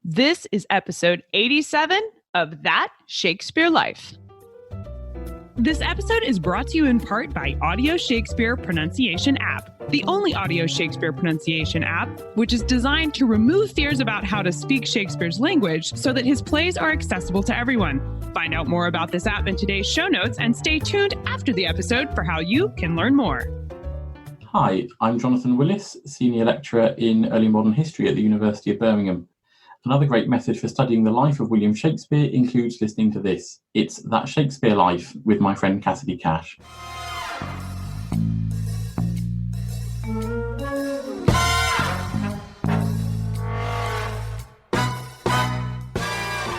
This is episode 87 of That Shakespeare Life. This episode is brought to you in part by Audio Shakespeare Pronunciation App, the only audio Shakespeare pronunciation app which is designed to remove fears about how to speak Shakespeare's language so that his plays are accessible to everyone. Find out more about this app in today's show notes and stay tuned after the episode for how you can learn more. Hi, I'm Jonathan Willis, Senior Lecturer in Early Modern History at the University of Birmingham. Another great method for studying the life of William Shakespeare includes listening to this. It's That Shakespeare Life with my friend Cassidy Cash.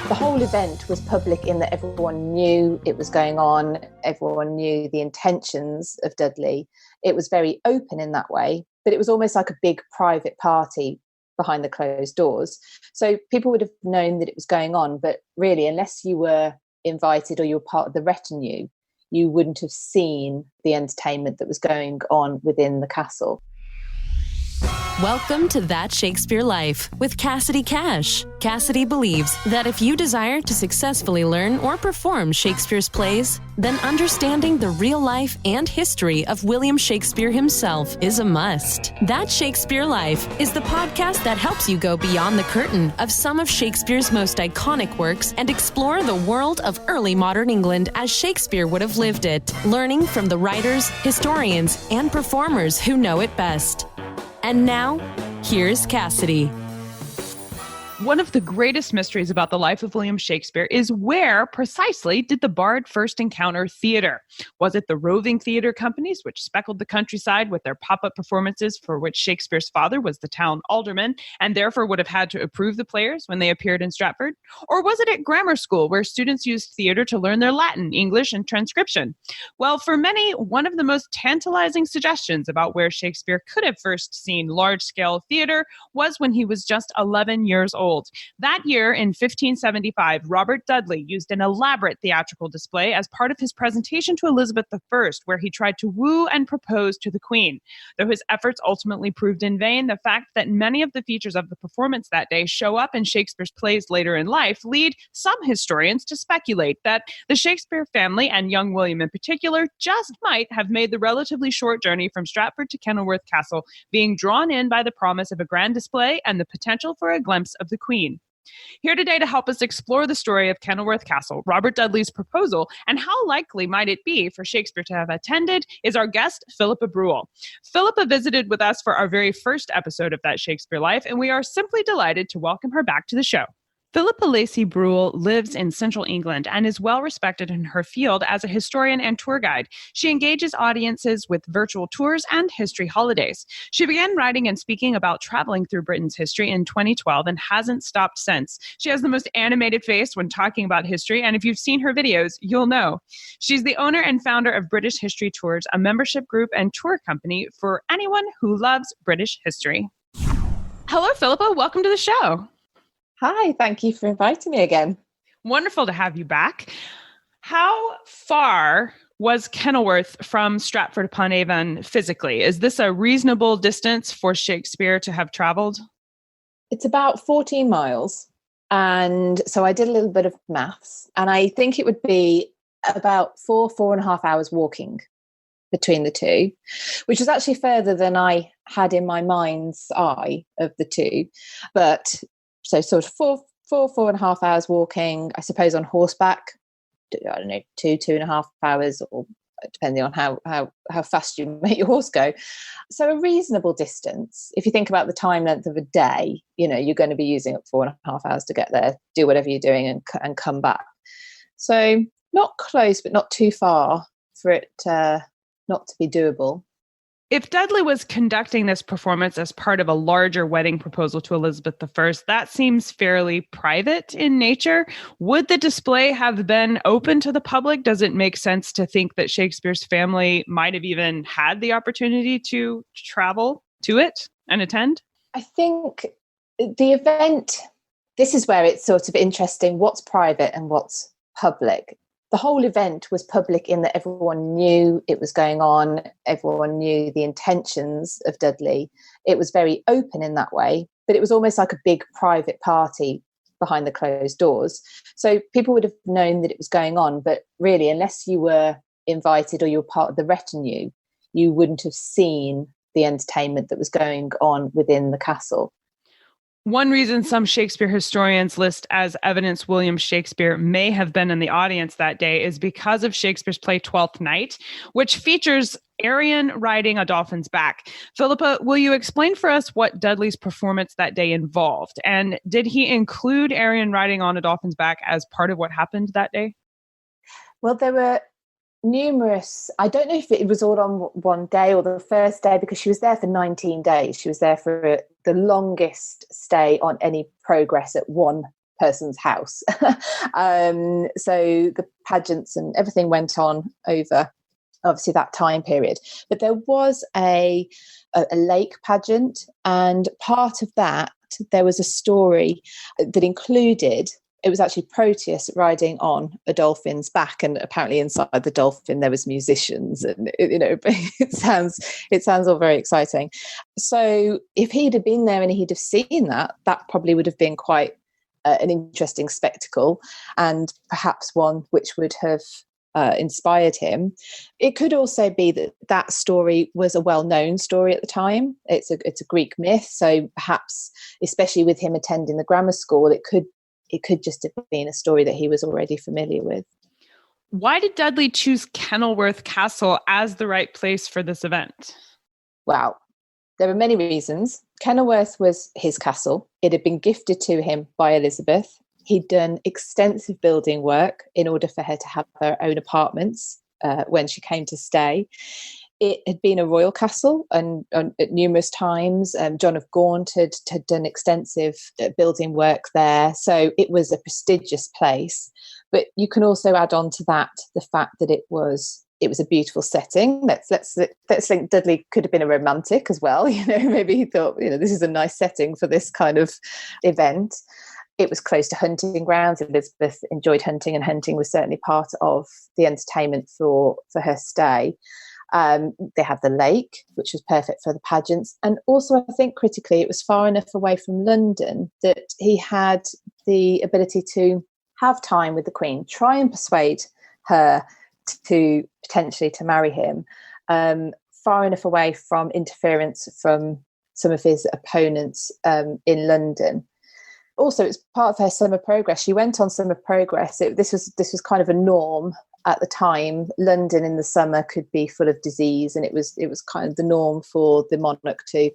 The whole event was public in that everyone knew it was going on, everyone knew the intentions of Dudley. It was very open in that way, but it was almost like a big private party behind the closed doors. So people would have known that it was going on, but really, unless you were invited or you were part of the retinue, you wouldn't have seen the entertainment that was going on within the castle. Welcome to That Shakespeare Life with Cassidy Cash. Cassidy believes that if you desire to successfully learn or perform Shakespeare's plays, then understanding the real life and history of William Shakespeare himself is a must. That Shakespeare Life is the podcast that helps you go beyond the curtain of some of Shakespeare's most iconic works and explore the world of early modern England as Shakespeare would have lived it, learning from the writers, historians, and performers who know it best. And now, here's Cassidy. One of the greatest mysteries about the life of William Shakespeare is where precisely did the bard first encounter theater? Was it the roving theater companies which speckled the countryside with their pop-up performances for which Shakespeare's father was the town alderman and therefore would have had to approve the players when they appeared in Stratford? Or was it at grammar school where students used theater to learn their Latin, English, and transcription? Well, for many, one of the most tantalizing suggestions about where Shakespeare could have first seen large-scale theater was when he was just 11 years old. That year, in 1575, Robert Dudley used an elaborate theatrical display as part of his presentation to Elizabeth I, where he tried to woo and propose to the Queen. Though his efforts ultimately proved in vain, the fact that many of the features of the performance that day show up in Shakespeare's plays later in life lead some historians to speculate that the Shakespeare family, and young William in particular, just might have made the relatively short journey from Stratford to Kenilworth Castle, being drawn in by the promise of a grand display and the potential for a glimpse of the Queen. Here today to help us explore the story of Kenilworth Castle, Robert Dudley's proposal, and how likely might it be for Shakespeare to have attended is our guest, Philippa Brewell. Philippa visited with us for our very first episode of That Shakespeare Life, and we are simply delighted to welcome her back to the show. Philippa Lacey Brewell lives in central England and is well respected in her field as a historian and tour guide. She engages audiences with virtual tours and history holidays. She began writing and speaking about traveling through Britain's history in 2012 and hasn't stopped since. She has the most animated face when talking about history, and if you've seen her videos, you'll know. She's the owner and founder of British History Tours, a membership group and tour company for anyone who loves British history. Hello, Philippa. Welcome to the show. Hi, thank you for inviting me again. Wonderful to have you back. How far was Kenilworth from Stratford-upon-Avon physically? Is this a reasonable distance for Shakespeare to have traveled? It's about 14 miles. And so I did a little bit of maths, and I think it would be about 4.5 hours walking between the two, which was actually further than I had in my mind's eye of the two. But so sort of 4.5 hours walking, I suppose on horseback, I don't know, 2.5 hours, or depending on how fast you make your horse go. So a reasonable distance. If you think about the time length of a day, you know, you're going to be using up 4.5 hours to get there, do whatever you're doing and come back. So not close, but not too far for it not to be doable. If Dudley was conducting this performance as part of a larger wedding proposal to Elizabeth I, that seems fairly private in nature. Would the display have been open to the public? Does it make sense to think that Shakespeare's family might have even had the opportunity to travel to it and attend? I think the event, this is where it's sort of interesting, what's private and what's public. The whole event was public in that everyone knew it was going on. Everyone knew the intentions of Dudley. It was very open in that way, but it was almost like a big private party behind the closed doors. So people would have known that it was going on, but really, unless you were invited or you were part of the retinue, you wouldn't have seen the entertainment that was going on within the castle. One reason some Shakespeare historians list as evidence William Shakespeare may have been in the audience that day is because of Shakespeare's play Twelfth Night, which features Arion riding a dolphin's back. Philippa, will you explain for us what Dudley's performance that day involved? And did he include Arion riding on a dolphin's back as part of what happened that day? Well, there were numerous, I don't know if it was all on one day or the first day, because she was there for 19 days. She was there for the longest stay on any progress at one person's house. So the pageants and everything went on over obviously that time period. But there was a lake pageant, and part of that, there was a story that included, it was actually Proteus riding on a dolphin's back, and apparently inside the dolphin there was musicians, and it sounds all very exciting. So if he'd have been there and he'd have seen that probably would have been quite an interesting spectacle, and perhaps one which would have inspired him. It could also be that story was a well-known story at the time. It's a Greek myth, so perhaps, especially with him attending the grammar school, it could just have been a story that he was already familiar with. Why did Dudley choose Kenilworth Castle as the right place for this event? Wow, there are many reasons. Kenilworth was his castle. It had been gifted to him by Elizabeth. He'd done extensive building work in order for her to have her own apartments when she came to stay. It had been a royal castle, and at numerous times, John of Gaunt had done extensive building work there. So it was a prestigious place. But you can also add on to that the fact that it was a beautiful setting. Let's think Dudley could have been a romantic as well. Maybe he thought, this is a nice setting for this kind of event. It was close to hunting grounds. Elizabeth enjoyed hunting, and hunting was certainly part of the entertainment for her stay. They have the lake, which was perfect for the pageants. And also, I think critically, it was far enough away from London that he had the ability to have time with the Queen, try and persuade her to potentially to marry him, far enough away from interference from some of his opponents in London. Also, it's part of her summer progress. She went on summer progress. This was kind of a norm at the time. London in the summer could be full of disease, and it was kind of the norm for the monarch to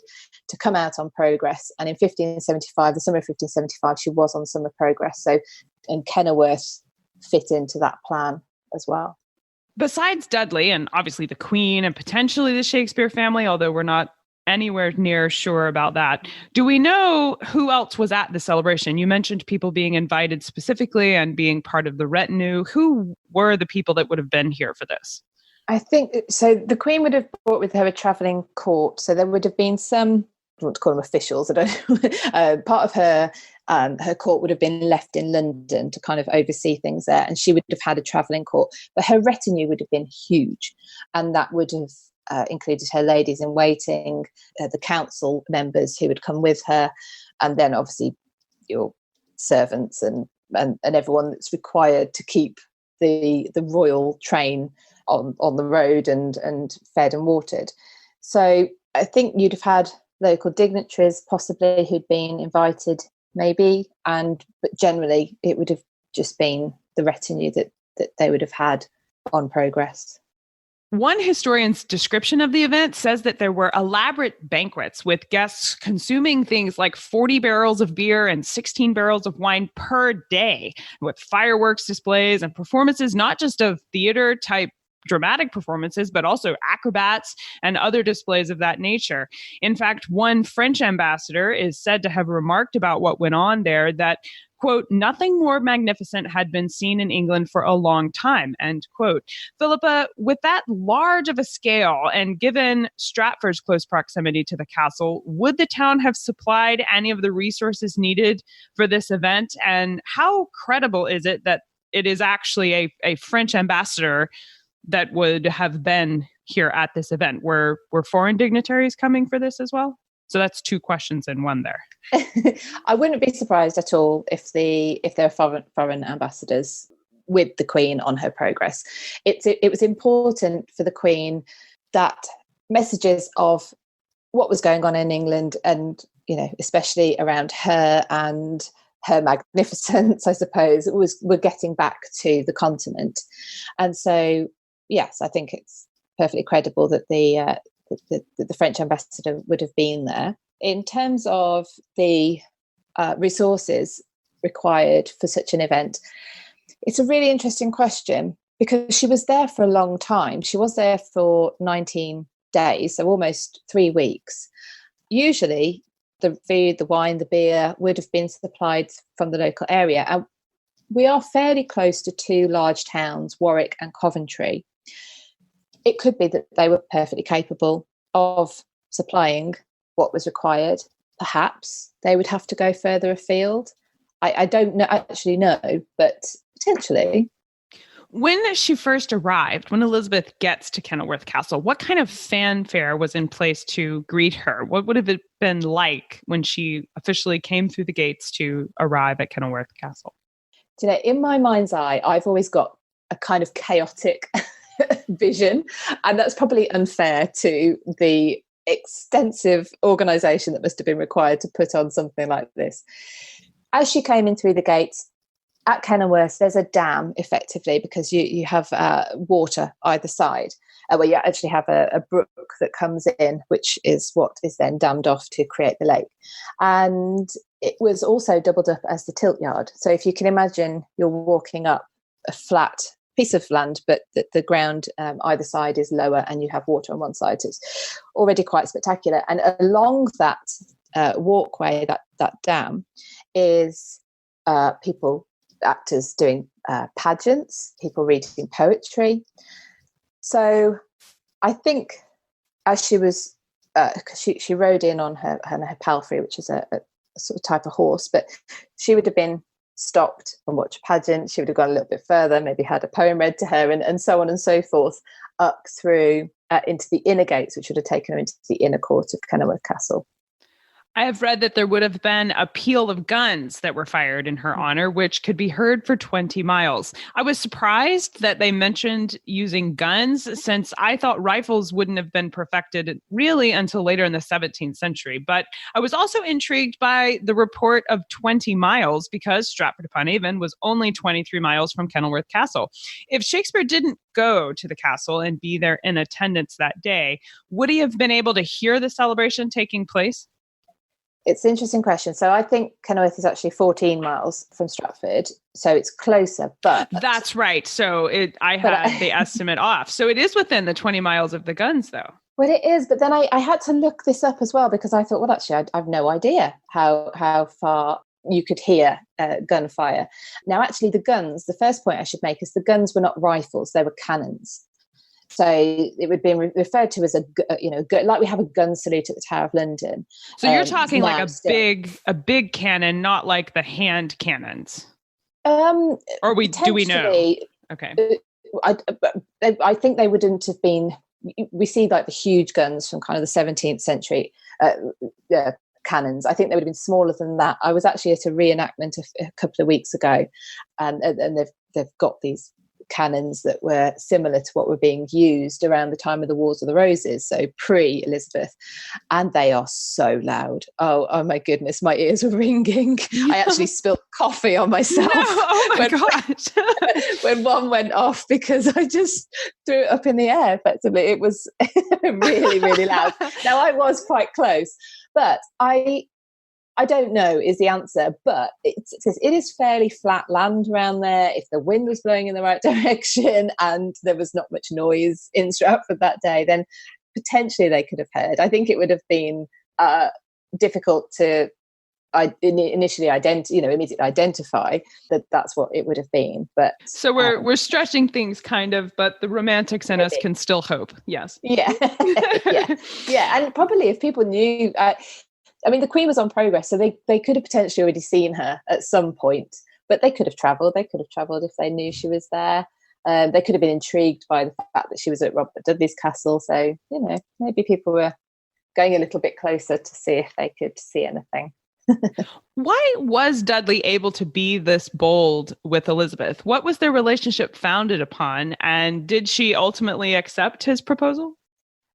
come out on progress. And in 1575, the summer of 1575, she was on summer progress. So, and Kenilworth fit into that plan as well. Besides Dudley, and obviously the Queen and potentially the Shakespeare family, although we're not anywhere near sure about that, do we know who else was at the celebration? You mentioned people being invited specifically and being part of the retinue. Who were the people that would have been here for this? I think so. The Queen would have brought with her a travelling court, so there would have been some, I don't want to call them officials, part of her court would have been left in London to kind of oversee things there, and she would have had a travelling court, but her retinue would have been huge, and that would have included her ladies in waiting, the council members who would come with her, and then obviously your servants and everyone that's required to keep the royal train on the road and fed and watered. So I think you'd have had local dignitaries possibly who'd been invited maybe, but generally it would have just been the retinue that they would have had on progress. One historian's description of the event says that there were elaborate banquets with guests consuming things like 40 barrels of beer and 16 barrels of wine per day, with fireworks displays and performances, not just of theater type dramatic performances, but also acrobats and other displays of that nature. In fact, one French ambassador is said to have remarked about what went on there that, quote, nothing more magnificent had been seen in England for a long time, end quote. Philippa, with that large of a scale and given Stratford's close proximity to the castle, would the town have supplied any of the resources needed for this event? And how credible is it that it is actually a French ambassador that would have been here at this event? Were foreign dignitaries coming for this as well? So that's two questions in one there. I wouldn't be surprised at all if there are foreign ambassadors with the Queen on her progress. It was important for the Queen that messages of what was going on in England, and especially around her and her magnificence, I suppose, were getting back to the continent. And so, yes, I think it's perfectly credible that the French ambassador would have been there. In terms of the resources required for such an event, it's a really interesting question, because she was there for a long time. She was there for 19 days, so almost 3 weeks. Usually the food, the wine, the beer would have been supplied from the local area. And we are fairly close to two large towns, Warwick and Coventry. It could be that they were perfectly capable of supplying what was required. Perhaps they would have to go further afield. I don't actually know, but potentially. When she first arrived, when Elizabeth gets to Kenilworth Castle, what kind of fanfare was in place to greet her? What would have it been like when she officially came through the gates to arrive at Kenilworth Castle? In my mind's eye, I've always got a kind of chaotic vision, and that's probably unfair to the extensive organisation that must have been required to put on something like this. As she came in through the gates at Kenilworth, there's a dam, effectively, because you have water either side, where you actually have a brook that comes in, which is what is then dammed off to create the lake. And it was also doubled up as the tilt yard. So if you can imagine, you're walking up a flat piece of land, but the ground either side is lower and you have water on one side. So it's already quite spectacular. And along that walkway, that dam, is people, actors doing pageants, people reading poetry. So I think as she was, she rode in on her palfrey, which is a sort of type of horse, but she would have been stopped and watched a pageant. She would have gone a little bit further, maybe had a poem read to her, and so on and so forth, up through into the inner gates, which would have taken her into the inner court of Kenilworth Castle. I have read that there would have been a peal of guns that were fired in her honor, which could be heard for 20 miles. I was surprised that they mentioned using guns, since I thought rifles wouldn't have been perfected really until later in the 17th century. But I was also intrigued by the report of 20 miles, because Stratford-upon-Avon was only 23 miles from Kenilworth Castle. If Shakespeare didn't go to the castle and be there in attendance that day, would he have been able to hear the celebration taking place? It's an interesting question. So I think Kenilworth is actually 14 miles from Stratford, so it's closer. But that's right. So I had the estimate off. So it is within the 20 miles of the guns, though. Well, it is. But then I had to look this up as well, because I thought, well, actually, I've no idea how far you could hear gunfire. Now, actually, the guns. The first point I should make is the guns were not rifles; they were cannons. So it would be referred to as like we have a gun salute at the Tower of London. So you're talking like a big cannon, not like the hand cannons. Do we know? Okay. I think they wouldn't have been. We see like the huge guns from kind of the 17th century cannons. I think they would have been smaller than that. I was actually at a reenactment a couple of weeks ago, and they've got these cannons that were similar to what were being used around the time of the Wars of the Roses, so pre-Elizabeth, and they are so loud. Oh my goodness, my ears were ringing. I actually spilled coffee on myself. No, oh my gosh. When one went off, because I just threw it up in the air, effectively. It was really, really loud. Now, I was quite close, but I don't know is the answer, but it is fairly flat land around there. If the wind was blowing in the right direction and there was not much noise in Stratford that day, then potentially they could have heard. I think it would have been difficult to immediately identify that that's what it would have been. But so we're stretching things kind of, but the romantics in us can still hope. Yes. Yeah. yeah. And probably if people knew. The Queen was on progress, so they could have potentially already seen her at some point, but they could have travelled. They could have travelled if they knew she was there. They could have been intrigued by the fact that she was at Robert Dudley's castle. So, maybe people were going a little bit closer to see if they could see anything. Why was Dudley able to be this bold with Elizabeth? What was their relationship founded upon? And did she ultimately accept his proposal?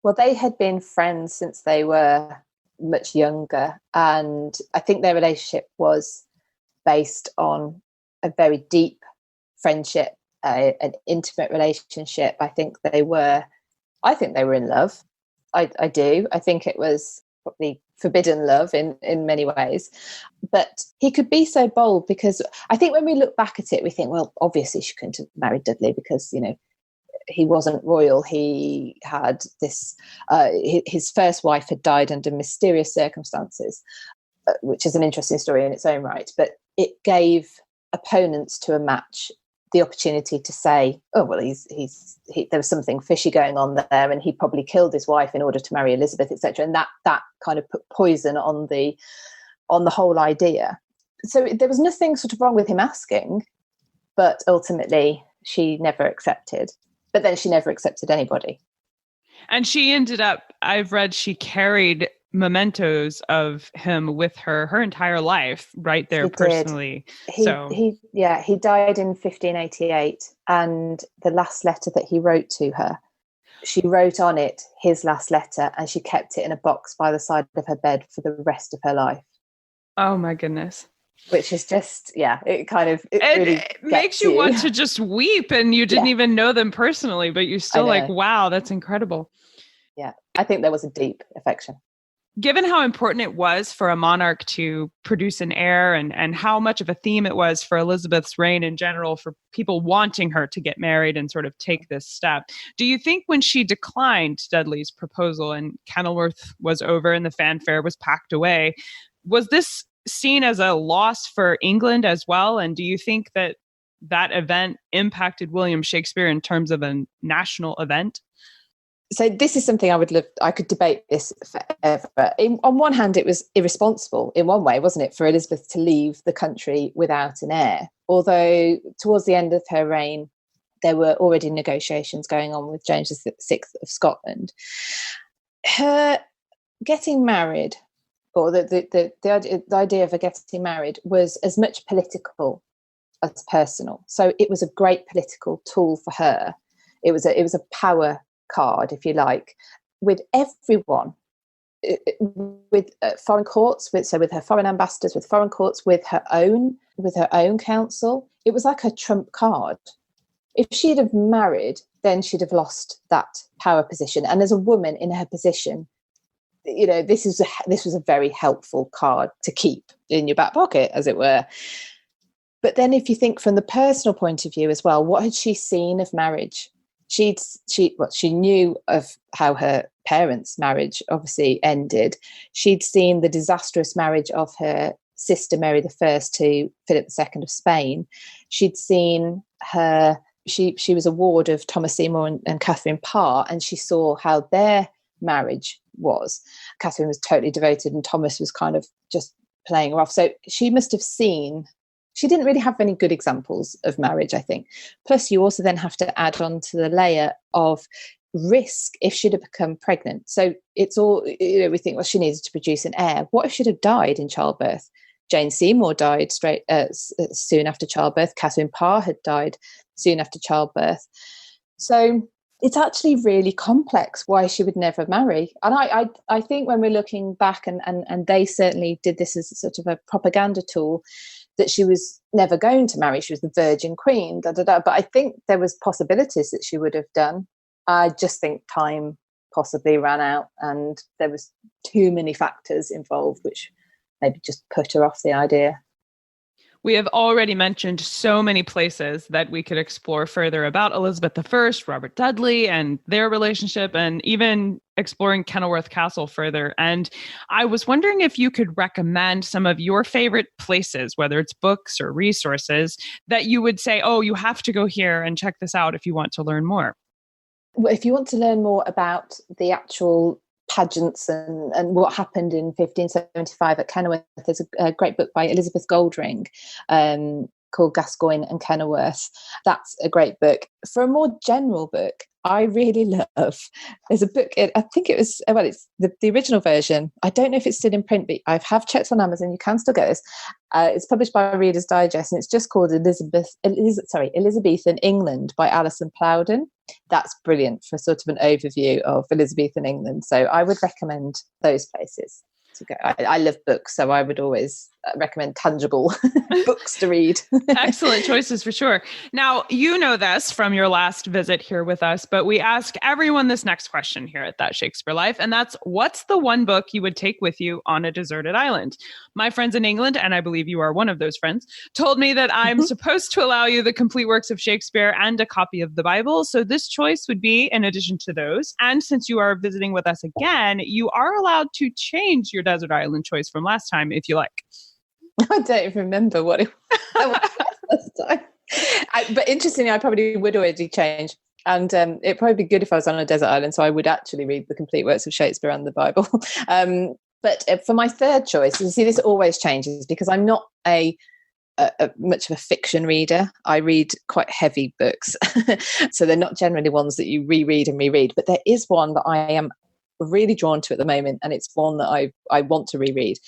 Well, they had been friends since they were much younger. And I think their relationship was based on a very deep friendship, an intimate relationship. I think they were in love. I do. I think it was probably forbidden love in many ways. But he could be so bold because I think when we look back at it, we think, well, obviously she couldn't have married Dudley because, he wasn't royal. He had this, his first wife had died under mysterious circumstances, which is an interesting story in its own right. But it gave opponents to a match the opportunity to say, oh, well, there was something fishy going on there, and he probably killed his wife in order to marry Elizabeth, etc. And that kind of put poison on the whole idea. So there was nothing sort of wrong with him asking, but ultimately she never accepted. But then she never accepted anybody. And she ended up, I've read, she carried mementos of him with her entire life, right there personally. He died in 1588, and the last letter that he wrote to her, she wrote on it his last letter, and she kept it in a box by the side of her bed for the rest of her life. Oh my goodness. Which is just, it really makes you want to just weep, and you didn't even know them personally, but you're still like, wow, that's incredible. Yeah, I think there was a deep affection. Given how important it was for a monarch to produce an heir, and how much of a theme it was for Elizabeth's reign in general, for people wanting her to get married and sort of take this step, do you think when she declined Dudley's proposal and Kenilworth was over and the fanfare was packed away, was this seen as a loss for England as well? And do you think that event impacted William Shakespeare in terms of a national event? So this is something I could debate this forever. On one hand, it was irresponsible in one way, wasn't it, for Elizabeth to leave the country without an heir? Although towards the end of her reign, there were already negotiations going on with James VI of Scotland. Her getting married, or the idea of her getting married, was as much political as personal. So it was a great political tool for her. It was a power card, if you like, with everyone, with foreign courts, with her foreign ambassadors, with foreign courts, with her own council. It was like a trump card. If she'd have married, then she'd have lost that power position. And as a woman in her position, this was a very helpful card to keep in your back pocket, as it were. But then if you think from the personal point of view as well, what had she seen of marriage? She knew of how her parents' marriage obviously ended. She'd seen the disastrous marriage of her sister Mary I to Philip II of Spain. She'd seen her, she was a ward of Thomas Seymour and Catherine Parr, and she saw how their marriage was. Catherine was totally devoted and Thomas was kind of just playing her off. So she must have seen, she didn't really have any good examples of marriage, I think. Plus you also then have to add on to the layer of risk if she'd have become pregnant. So it's all, we think, well, she needed to produce an heir. What if she'd have died in childbirth? Jane Seymour died soon after childbirth. Catherine Parr had died soon after childbirth. So it's actually really complex why she would never marry. And I think when we're looking back, and they certainly did this as a sort of a propaganda tool, that she was never going to marry. She was the Virgin Queen, But I think there was possibilities that she would have done. I just think time possibly ran out and there was too many factors involved, which maybe just put her off the idea. We have already mentioned so many places that we could explore further about Elizabeth I, Robert Dudley, and their relationship, and even exploring Kenilworth Castle further. And I was wondering if you could recommend some of your favorite places, whether it's books or resources, that you would say, oh, you have to go here and check this out if you want to learn more. Well, if you want to learn more about the actual pageants and what happened in 1575 at Kenilworth, there's a great book by Elizabeth Goldring called Gascoigne and Kenilworth. That's a great book. For a more general book, I really love, there's a book, I think it was, well, it's the original version. I don't know if it's still in print, but I have checked on Amazon. You can still get this. It's published by Reader's Digest, and it's just called Elizabethan England by Alison Plowden. That's brilliant for sort of an overview of Elizabethan England. So I would recommend those places to go. I love books, so I would always recommend tangible books to read. Excellent choices for sure. Now, you know this from your last visit here with us, but we ask everyone this next question here at That Shakespeare Life, and that's, what's the one book you would take with you on a deserted island? My friends in England, and I believe you are one of those friends, told me that I'm supposed to allow you the complete works of Shakespeare and a copy of the Bible. So this choice would be in addition to those. And since you are visiting with us again, you are allowed to change your desert island choice from last time if you like. I don't even remember what it was last time. But interestingly, I probably would already change. And it'd probably be good if I was on a desert island, so I would actually read the complete works of Shakespeare and the Bible. But for my third choice, you see, this always changes because I'm not a much of a fiction reader. I read quite heavy books. So they're not generally ones that you reread and reread. But there is one that I am really drawn to at the moment, and it's one that I want to reread.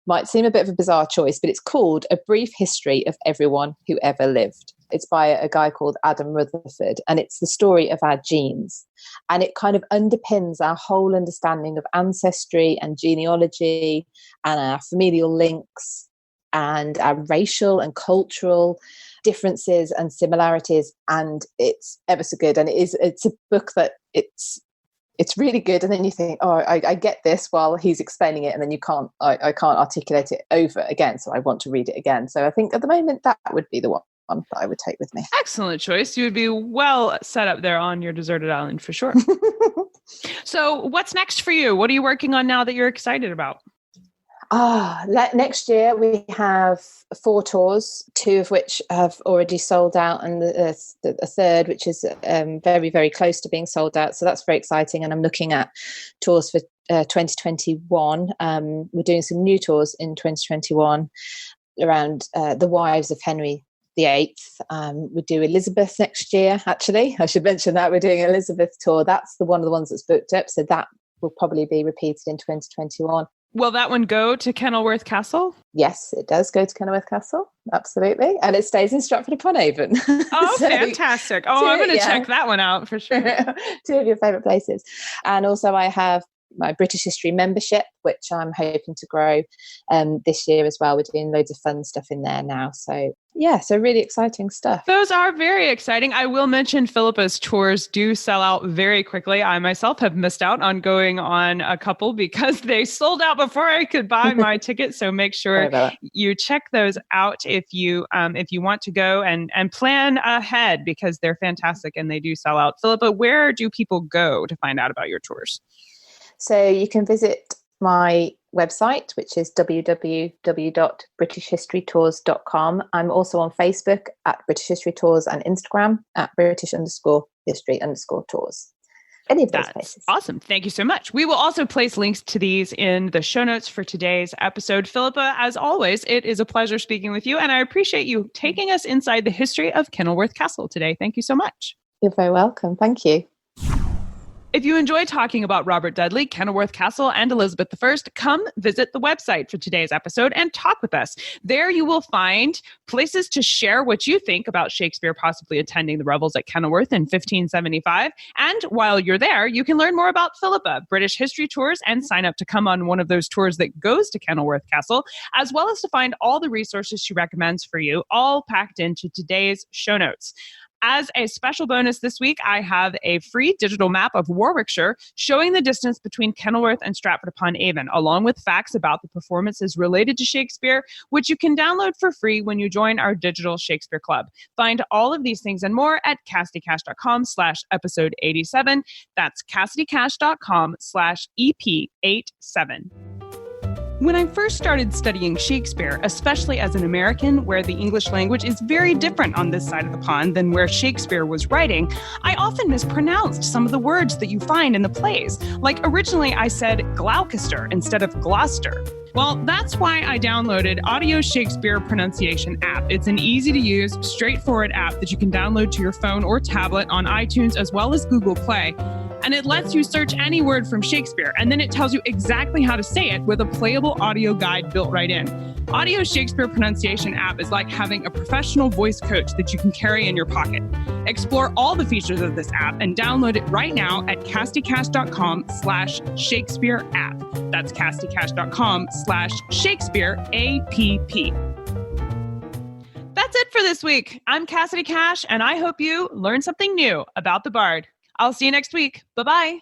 Might seem a bit of a bizarre choice, but it's called A Brief History of Everyone Who Ever Lived. It's by a guy called Adam Rutherford, and it's the story of our genes. And it kind of underpins our whole understanding of ancestry and genealogy and our familial links and our racial and cultural differences and similarities. And it's ever so good. And it's a book that it's really good, and then you think, oh, I get this while he's explaining it, and then I can't articulate it over again, so I want to read it again. So I think at the moment that would be the one that I would take with me. Excellent choice. You would be well set up there on your deserted island for sure. So what's next for you? What are you working on now that you're excited about? Next year we have 4 tours, 2 of which have already sold out, and a third which is very, very close to being sold out. So that's very exciting. And I'm looking at tours for 2021. We're doing some new tours in 2021 around the wives of Henry VIII. We do Elizabeth next year, actually. I should mention that we're doing Elizabeth tour. That's one of the ones that's booked up. So that will probably be repeated in 2021. Will that one go to Kenilworth Castle? Yes, it does go to Kenilworth Castle. Absolutely. And it stays in Stratford upon Avon. Oh, so, fantastic. Oh, I'm going to check that one out for sure. 2 of your favourite places. And also I have my British History membership, which I'm hoping to grow this year as well. We're doing loads of fun stuff in there now. So yeah, so really exciting stuff. Those are very exciting. I will mention Philippa's tours do sell out very quickly. I myself have missed out on going on a couple because they sold out before I could buy my ticket. So make sure you check those out if you want to go and plan ahead, because they're fantastic and they do sell out. Philippa, where do people go to find out about your tours? So you can visit my website, which is www.britishhistorytours.com. I'm also on Facebook at British History Tours and Instagram at British_history_tours. Any of those places. Awesome. Thank you so much. We will also place links to these in the show notes for today's episode. Philippa, as always, it is a pleasure speaking with you, and I appreciate you taking us inside the history of Kenilworth Castle today. Thank you so much. You're very welcome. Thank you. If you enjoy talking about Robert Dudley, Kenilworth Castle, and Elizabeth I, come visit the website for today's episode and talk with us. There you will find places to share what you think about Shakespeare possibly attending the revels at Kenilworth in 1575. And while you're there, you can learn more about Philippa, British History Tours, and sign up to come on one of those tours that goes to Kenilworth Castle, as well as to find all the resources she recommends for you, all packed into today's show notes. As a special bonus this week, I have a free digital map of Warwickshire showing the distance between Kenilworth and Stratford upon Avon, along with facts about the performances related to Shakespeare, which you can download for free when you join our digital Shakespeare Club. Find all of these things and more at CassidyCash.com/episode 87. That's CassidyCash.com/EP87. When I first started studying Shakespeare, especially as an American, where the English language is very different on this side of the pond than where Shakespeare was writing, I often mispronounced some of the words that you find in the plays. Like originally I said Gloucester instead of Gloucester. Well, that's why I downloaded Audio Shakespeare Pronunciation app. It's an easy-to-use, straightforward app that you can download to your phone or tablet on iTunes as well as Google Play. And it lets you search any word from Shakespeare, and then it tells you exactly how to say it with a playable audio guide built right in. Audio Shakespeare Pronunciation app is like having a professional voice coach that you can carry in your pocket. Explore all the features of this app and download it right now at cassidycash.com/Shakespeare app. That's cassidycash.com/Shakespeare app. That's it for this week. I'm Cassidy Cash, and I hope you learned something new about the Bard. I'll see you next week. Bye-bye.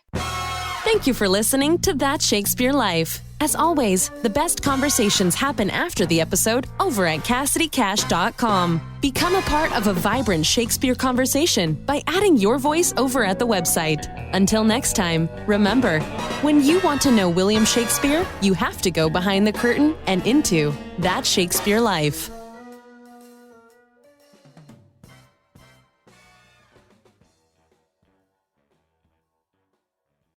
Thank you for listening to That Shakespeare Life. As always, the best conversations happen after the episode over at CassidyCash.com. Become a part of a vibrant Shakespeare conversation by adding your voice over at the website. Until next time, remember, when you want to know William Shakespeare, you have to go behind the curtain and into That Shakespeare Life.